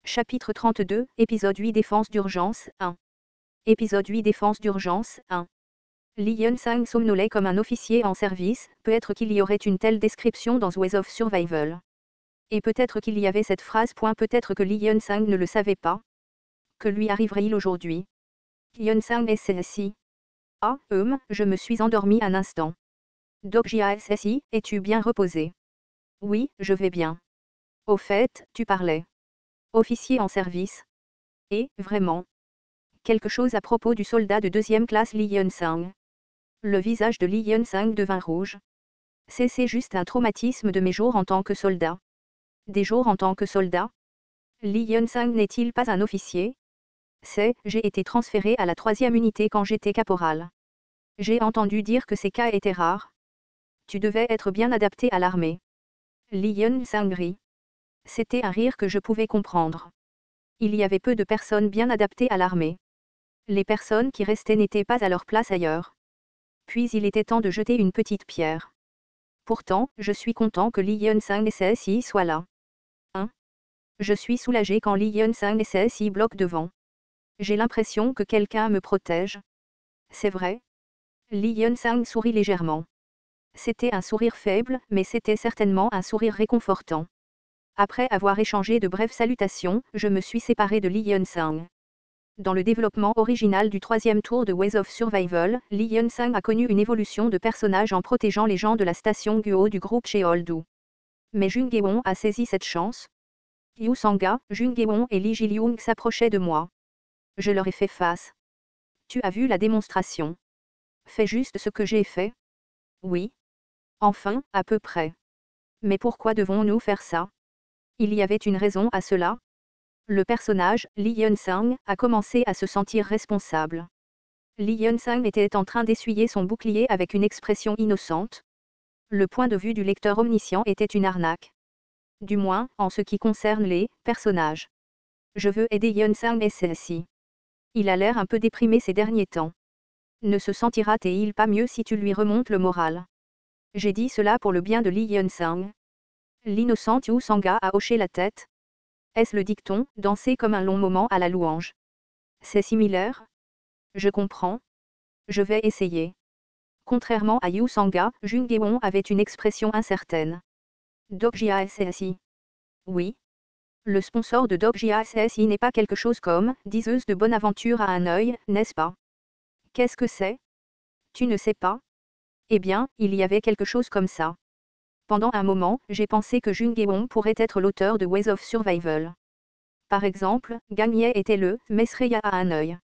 Chapitre 32, épisode 8 Défense d'urgence 1. Épisode 8 Défense d'urgence 1. Lee Hyun-sang somnolait comme un officier en service, peut-être qu'il y aurait une telle description dans Ways of Survival. Et peut-être qu'il y avait cette phrase. Peut-être que Lee Hyun-sang ne le savait pas. Que lui arriverait-il aujourd'hui? Hyun-sang SSI. Ah, je me suis endormi un instant. Dokjia SSI, es-tu bien reposé? Oui, je vais bien. Au fait, tu parlais. Officier en service. Et, vraiment. Quelque chose à propos du soldat de deuxième classe Lee Hyun-sang. Le visage de Lee Hyun-sang devint rouge. C'est juste un traumatisme de mes jours en tant que soldat. Des jours en tant que soldat? Lee Hyun-sang n'est-il pas un officier? J'ai été transféré à la 3e unité quand j'étais caporal. J'ai entendu dire que ces cas étaient rares. Tu devais être bien adapté à l'armée. Lee Hyun-sang rit. C'était un rire que je pouvais comprendre. Il y avait peu de personnes bien adaptées à l'armée. Les personnes qui restaient n'étaient pas à leur place ailleurs. Puis il était temps de jeter une petite pierre. Pourtant, je suis content que Lee Hyun-sang SSI soit là. Je suis soulagé quand Lee Hyun-sang SSI bloque devant. J'ai l'impression que quelqu'un me protège. C'est vrai? Lee Hyun-sang sourit légèrement. C'était un sourire faible, mais c'était certainement un sourire réconfortant. Après avoir échangé de brèves salutations, je me suis séparé de Lee Hyun-sang. Dans le développement original du 3e tour de Ways of Survival, Lee Hyun-sang a connu une évolution de personnage en protégeant les gens de la station Guo du groupe Cheol-do. Mais Jung Gae-won a saisi cette chance. Yoo Sang-ga, Jung Gae-won et Lee Ji-lyung s'approchaient de moi. Je leur ai fait face. Tu as vu la démonstration? Fais juste ce que j'ai fait? Oui. Enfin, à peu près. Mais pourquoi devons-nous faire ça? Il y avait une raison à cela. Le personnage, Lee Hyun-sang, a commencé à se sentir responsable. Lee Hyun-sang était en train d'essuyer son bouclier avec une expression innocente. Le point de vue du lecteur omniscient était une arnaque. Du moins, en ce qui concerne les personnages. Je veux aider Hyun-sang SSI. Il a l'air un peu déprimé ces derniers temps. Ne se sentira-t-il pas mieux si tu lui remontes le moral? J'ai dit cela pour le bien de Lee Hyun-sang. L'innocente Yoo Sang-ga a hoché la tête. Est-ce le dicton, danser comme un long moment à la louange? C'est similaire? Je comprends. Je vais essayer. Contrairement à Yoo Sang-ga, Jung Gae-won avait une expression incertaine. Dokjia SSI. Oui. Le sponsor de Dokjia SSI n'est pas quelque chose comme diseuse de bonne aventure à un œil, n'est-ce pas? Qu'est-ce que c'est? Tu ne sais pas? Eh bien, il y avait quelque chose comme ça. Pendant un moment, j'ai pensé que Jung Gae-won pourrait être l'auteur de Ways of Survival. Par exemple, Gang-hye était le « Mesreya à un œil ».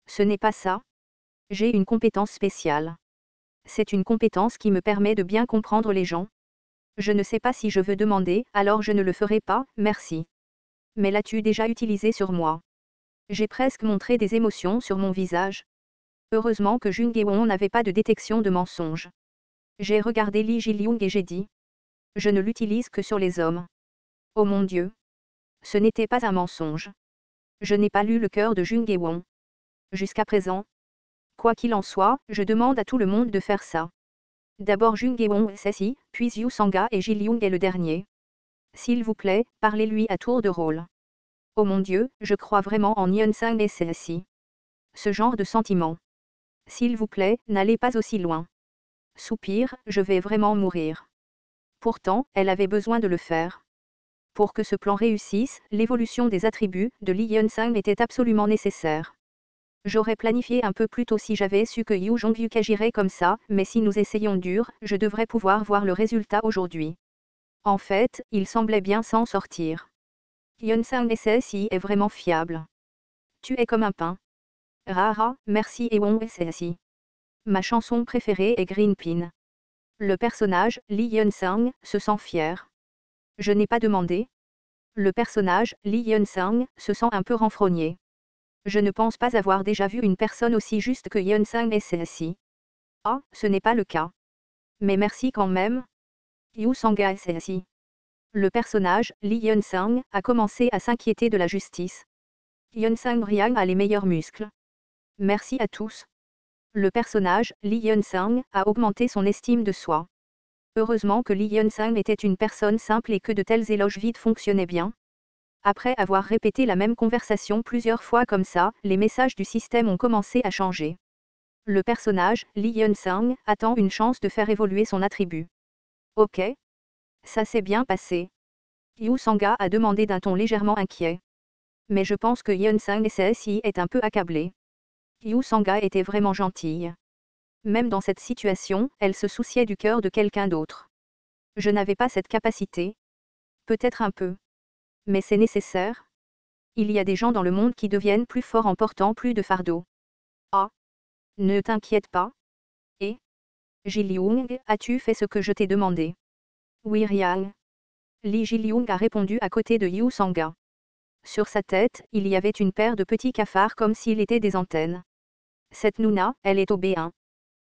Ce n'est pas ça. J'ai une compétence spéciale. C'est une compétence qui me permet de bien comprendre les gens. Je ne sais pas si je veux demander, alors je ne le ferai pas, merci. Mais l'as-tu déjà utilisé sur moi? J'ai presque montré des émotions sur mon visage. Heureusement que Jung Gae-won n'avait pas de détection de mensonge. J'ai regardé Lee Ji-lyung et j'ai dit. Je ne l'utilise que sur les hommes. Oh mon Dieu. Ce n'était pas un mensonge. Je n'ai pas lu le cœur de Jung Gae-won. Jusqu'à présent. Quoi qu'il en soit, je demande à tout le monde de faire ça. D'abord Jung Gae-won SSI, puis Yoo Sang-ga et Ji-lyung est le dernier. S'il vous plaît, parlez-lui à tour de rôle. Oh mon Dieu, je crois vraiment en Hyun-sang SSI. Ce genre de sentiment. S'il vous plaît, n'allez pas aussi loin. Soupir, je vais vraiment mourir. Pourtant, elle avait besoin de le faire. Pour que ce plan réussisse, l'évolution des attributs de Lee Hyun-sang était absolument nécessaire. J'aurais planifié un peu plus tôt si j'avais su que Yoo Jong-hyuk agirait comme ça, mais si nous essayons dur, je devrais pouvoir voir le résultat aujourd'hui. En fait, il semblait bien s'en sortir. Hyun-sang SSI est vraiment fiable. Tu es comme un pain. Rara, merci Ewon SSI. Ma chanson préférée est Green Pin. Le personnage, Lee Hyun-sang, se sent fier. Je n'ai pas demandé. Le personnage, Lee Hyun-sang, se sent un peu renfrogné. Je ne pense pas avoir déjà vu une personne aussi juste que Hyun-sang SSI. Ah, ce n'est pas le cas. Mais merci quand même. Yoo Sang-ga SSI. Le personnage, Lee Hyun-sang, a commencé à s'inquiéter de la justice. Hyun-sang Ryang a les meilleurs muscles. Merci à tous. Le personnage, Lee Hyun-sang, a augmenté son estime de soi. Heureusement que Lee Hyun-sang était une personne simple et que de tels éloges vides fonctionnaient bien. Après avoir répété la même conversation plusieurs fois comme ça, les messages du système ont commencé à changer. Le personnage, Lee Hyun-sang, attend une chance de faire évoluer son attribut. Ok. Ça s'est bien passé. Yu Sanga a demandé d'un ton légèrement inquiet. Mais je pense que Hyun-sang SSI est un peu accablée. Yu Sanga était vraiment gentille. Même dans cette situation, elle se souciait du cœur de quelqu'un d'autre. Je n'avais pas cette capacité. Peut-être un peu. Mais c'est nécessaire. Il y a des gens dans le monde qui deviennent plus forts en portant plus de fardeau. Ah. Ne t'inquiète pas. Et Ji-Lyung, as-tu fait ce que je t'ai demandé? Oui Riang. Lee Ji-Lyung a répondu à côté de Yu Sanga. Sur sa tête, il y avait une paire de petits cafards comme s'il était des antennes. Cette Nuna, elle est au B1.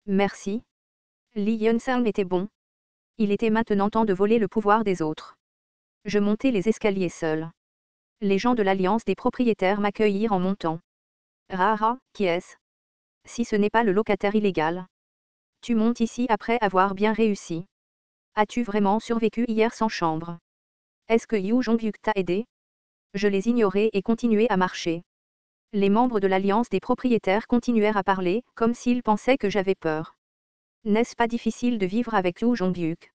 Merci. Lee Hyun-sang était bon. Il était maintenant temps de voler le pouvoir des autres. Je montais les escaliers seul. Les gens de l'Alliance des propriétaires m'accueillirent en montant. Rara, qui est-ce? Si ce n'est pas le locataire illégal. Tu montes ici après avoir bien réussi. As-tu vraiment survécu hier sans chambre? Est-ce que Yu Jong-hyuk t'a aidé? Je les ignorais et continuais à marcher. Les membres de l'Alliance des propriétaires continuèrent à parler, comme s'ils pensaient que j'avais peur. N'est-ce pas difficile de vivre avec Yu Jong-hyuk?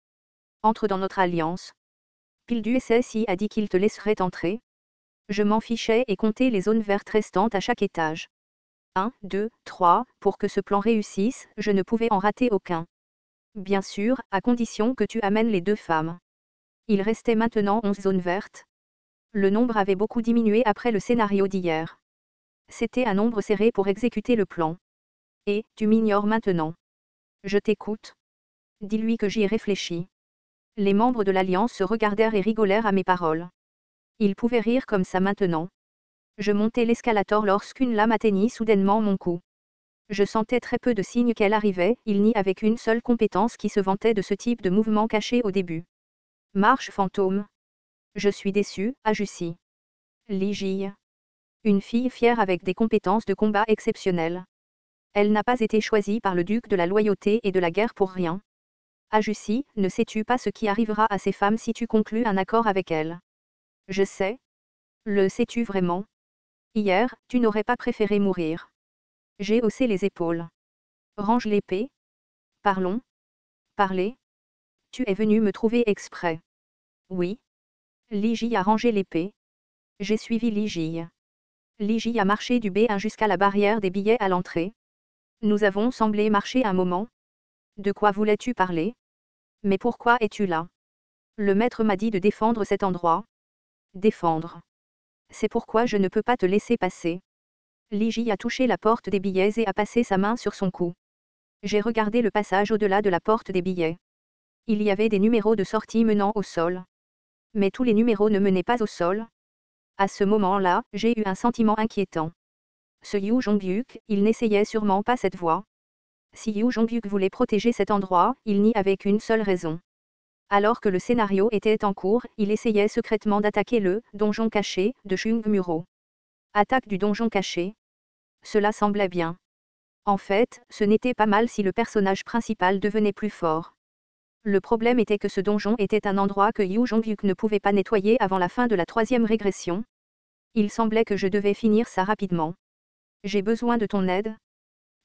Entre dans notre alliance. Pile du SSI a dit qu'il te laisserait entrer. Je m'en fichais et comptais les zones vertes restantes à chaque étage. 1, 2, 3, pour que ce plan réussisse, je ne pouvais en rater aucun. Bien sûr, à condition que tu amènes les 2 femmes. Il restait maintenant 11 zones vertes. Le nombre avait beaucoup diminué après le scénario d'hier. C'était un nombre serré pour exécuter le plan. Et, tu m'ignores maintenant. Je t'écoute. Dis-lui que j'y ai réfléchi. Les membres de l'Alliance se regardèrent et rigolèrent à mes paroles. Ils pouvaient rire comme ça maintenant. Je montais l'escalator lorsqu'une lame atteignit soudainement mon cou. Je sentais très peu de signes qu'elle arrivait, il n'y avait qu'une seule compétence qui se vantait de ce type de mouvement caché au début. Marche fantôme. Je suis déçu, a Jussi. Ligie. Une fille fière avec des compétences de combat exceptionnelles. Elle n'a pas été choisie par le duc de la loyauté et de la guerre pour rien. A Jussi, ne sais-tu pas ce qui arrivera à ces femmes si tu conclus un accord avec elles? Je sais. Le sais-tu vraiment? Hier, tu n'aurais pas préféré mourir. J'ai haussé les épaules. Range l'épée. Parlons. Parlez. Tu es venu me trouver exprès. Oui. Ligie a rangé l'épée. J'ai suivi Ligie. Ligie a marché du B1 jusqu'à la barrière des billets à l'entrée. Nous avons semblé marcher un moment. De quoi voulais-tu parler? Mais pourquoi es-tu là? Le maître m'a dit de défendre cet endroit. Défendre. C'est pourquoi je ne peux pas te laisser passer. Ligie a touché la porte des billets et a passé sa main sur son cou. J'ai regardé le passage au-delà de la porte des billets. Il y avait des numéros de sortie menant au sol. Mais tous les numéros ne menaient pas au sol. À ce moment-là, j'ai eu un sentiment inquiétant. Ce Yu Jong-hyuk, il n'essayait sûrement pas cette voie. Si Yu Jong-hyuk voulait protéger cet endroit, il n'y avait qu'une seule raison. Alors que le scénario était en cours, il essayait secrètement d'attaquer le donjon caché de Chungmuro. Attaque du donjon caché. Cela semblait bien. En fait, ce n'était pas mal si le personnage principal devenait plus fort. Le problème était que ce donjon était un endroit que Yu Jong-hyuk ne pouvait pas nettoyer avant la fin de la 3e régression. Il semblait que je devais finir ça rapidement. J'ai besoin de ton aide.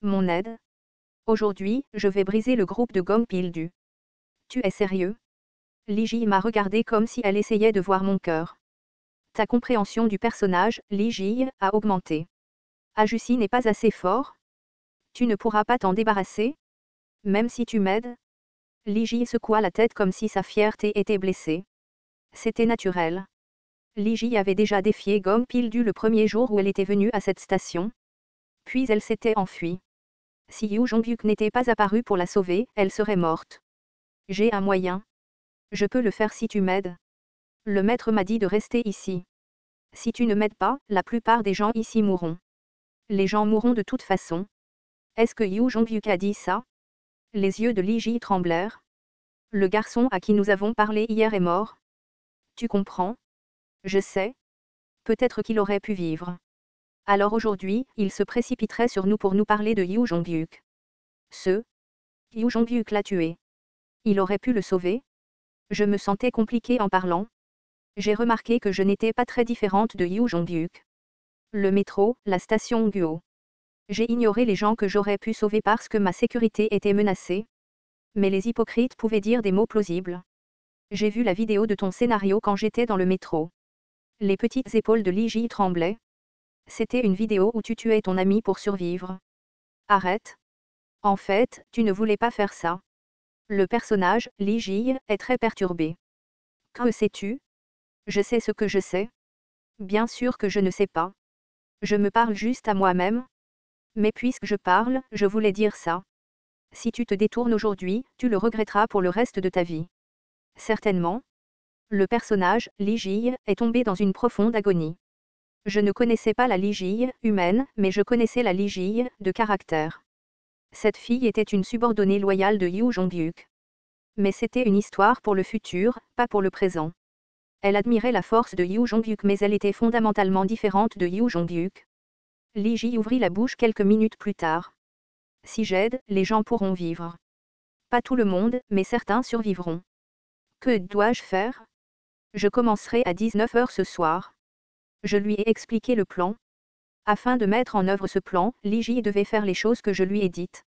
Mon aide? Aujourd'hui, je vais briser le groupe de Gong Pildu. Tu es sérieux? Ligie m'a regardé comme si elle essayait de voir mon cœur. Ta compréhension du personnage, Ligie, a augmenté. Jussi n'est pas assez fort? Tu ne pourras pas t'en débarrasser? Même si tu m'aides? Ligie secoua la tête comme si sa fierté était blessée. C'était naturel. Ligie avait déjà défié Gong Pildu le premier jour où elle était venue à cette station. Puis elle s'était enfuie. Si Yu Jong-hyuk n'était pas apparu pour la sauver, elle serait morte. J'ai un moyen. Je peux le faire si tu m'aides. Le maître m'a dit de rester ici. Si tu ne m'aides pas, la plupart des gens ici mourront. Les gens mourront de toute façon. Est-ce que Yu Jong-hyuk a dit ça? Les yeux de Ligie tremblèrent. Le garçon à qui nous avons parlé hier est mort. Tu comprends? Je sais. Peut-être qu'il aurait pu vivre. Alors aujourd'hui, il se précipiterait sur nous pour nous parler de Yu Jong-hyuk. Yu Jong-hyuk l'a tué. Il aurait pu le sauver? Je me sentais compliqué en parlant. J'ai remarqué que je n'étais pas très différente de Yoo Jong-hyuk. Le métro, la station Guo. J'ai ignoré les gens que j'aurais pu sauver parce que ma sécurité était menacée. Mais les hypocrites pouvaient dire des mots plausibles. J'ai vu la vidéo de ton scénario quand j'étais dans le métro. Les petites épaules de Lee Ji tremblaient. C'était une vidéo où tu tuais ton ami pour survivre. Arrête. En fait, tu ne voulais pas faire ça. Le personnage, Lee Ji, est très perturbé. Que sais-tu? Je sais ce que je sais. Bien sûr que je ne sais pas. Je me parle juste à moi-même. Mais puisque je parle, je voulais dire ça. Si tu te détournes aujourd'hui, tu le regretteras pour le reste de ta vie. Certainement. Le personnage, Lee Ji, est tombé dans une profonde agonie. Je ne connaissais pas la Lee Ji humaine, mais je connaissais la Lee Ji de caractère. Cette fille était une subordonnée loyale de Yoo Jong-hyuk. Mais c'était une histoire pour le futur, pas pour le présent. Elle admirait la force de Yoo Jong-hyuk mais elle était fondamentalement différente de Yoo Jong-hyuk. Lee Ji ouvrit la bouche quelques minutes plus tard. Si j'aide, les gens pourront vivre. Pas tout le monde, mais certains survivront. Que dois-je faire? Je commencerai à 19 h ce soir. Je lui ai expliqué le plan. Afin de mettre en œuvre ce plan, Lee Ji devait faire les choses que je lui ai dites.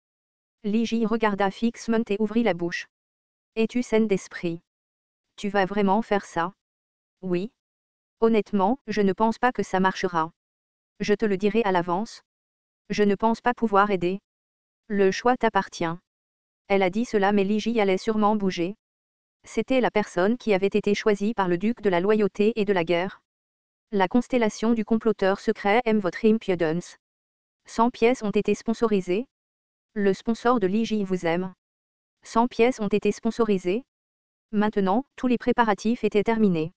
Lee Ji regarda fixement et ouvrit la bouche. Es-tu saine d'esprit? Tu vas vraiment faire ça? Oui. Honnêtement, je ne pense pas que ça marchera. Je te le dirai à l'avance. Je ne pense pas pouvoir aider. Le choix t'appartient. Elle a dit cela mais Lee Ji allait sûrement bouger. C'était la personne qui avait été choisie par le duc de la loyauté et de la guerre. La constellation du comploteur secret aime votre impudence. 100 pièces ont été sponsorisées. Le sponsor de Lee Ji vous aime. 100 pièces ont été sponsorisées. Maintenant, tous les préparatifs étaient terminés.